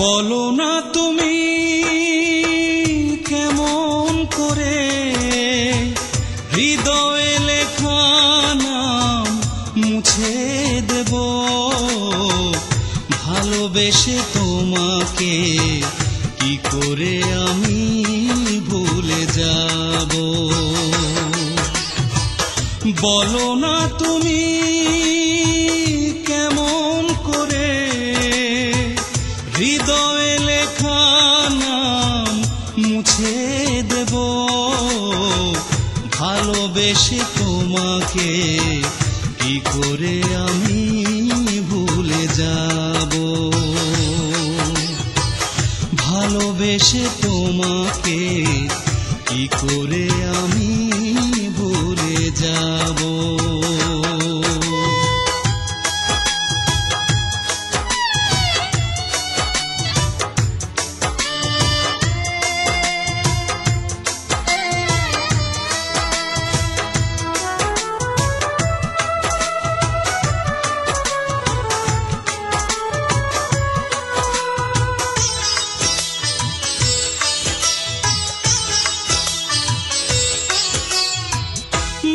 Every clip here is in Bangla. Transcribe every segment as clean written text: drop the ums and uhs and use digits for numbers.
বলো না তুমি কেমন করে হৃদয়ে লেখা নাম মুছে দেব, ভালোবেসে তোমাকে কি করে আমি ভুলে যাব। বলো না তুমি কেমন করে হৃদয়ে লেখা নাম মুছে দেব, ভালোবেসে তোমাকে কি করে আমি ভুলে যাব। ভালোবেসে তোমাকে কি করে আমি ভুলে যাব।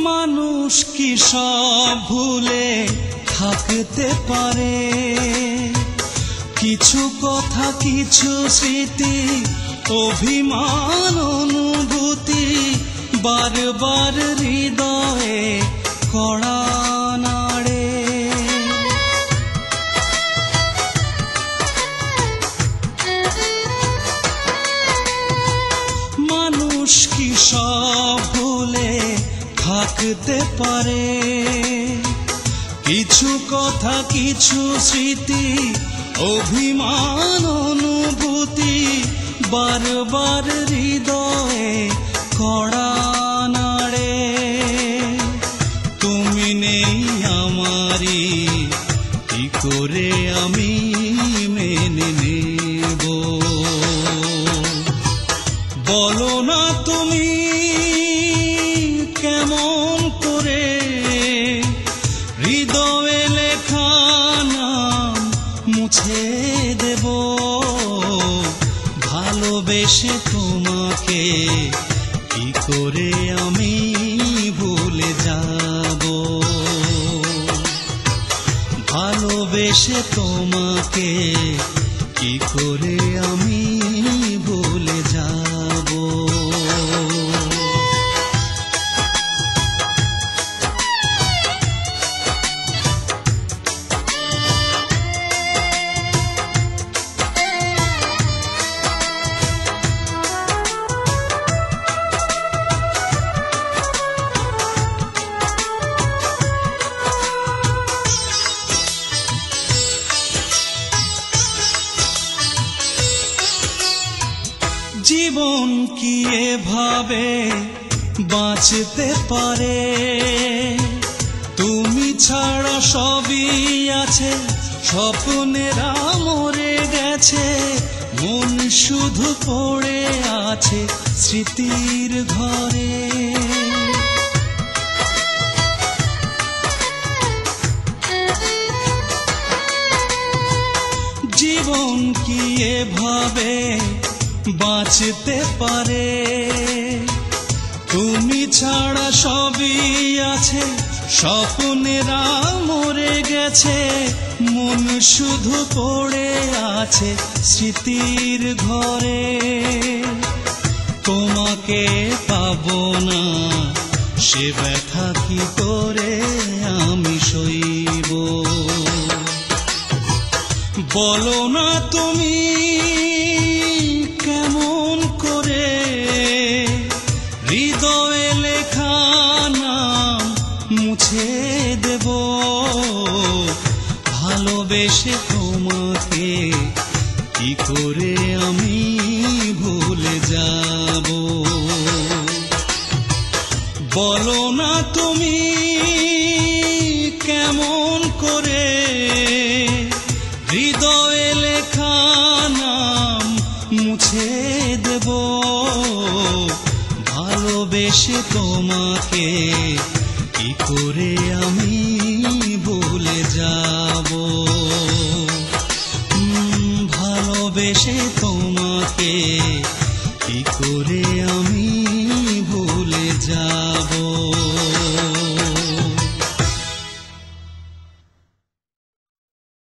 মানুষ কি সব ভুলে থাকতে পারে, কিছু কথা কিছু স্মৃতি অভিমান অনুভূতি বারবার হৃদয়ে কড়া নাড়ে। মানুষ কি সব ভুলে থাকতে পারে, কিছু কথা কিছু স্মৃতি অভিমান অনুভূতি বারবার হৃদয়ে কড়া নাড়ে। তুমি নেই আমারি কি করে আমি মেনে নেব। বলো না তুমি কেমন করে হৃদয়ে লেখা নাম মুছে দেব, ভালোবেসে তোমাকে কি করে আমি ভুলে যাব। ভালোবেসে তোমাকে কি করে আমি ভুলে যাব। জীবন কি এভাবে বাঁচতে পারে, তুমি ছাড়া সবই আছে, স্বপ্নেরা মরে গেছে, মন শুধু পড়ে আছে স্মৃতির ঘরে। জীবন কি এভাবে বাঁচতে পারে, তুমি ছাড়া সবই আছে, স্বপ্নেরা মরে গেছে, মন শুধু পড়ে আছে স্মৃতির ঘরে। তোমাকে পাবো না সে ব্যথা কি করে আমি সইব। বলো না তুমি কেমন করে হৃদয়ে লেখা নাম মুছে দেব, ভালোবেসে তোমাকে কি করে আমি ভুলে যাব। বলো না তুমি কেমন করে হৃদয়ে লেখা নাম মুছে দেব, ভালোবেসে তোমাকে কি করে আমি ভুলে যাব। ভালোবেসে তোমাকে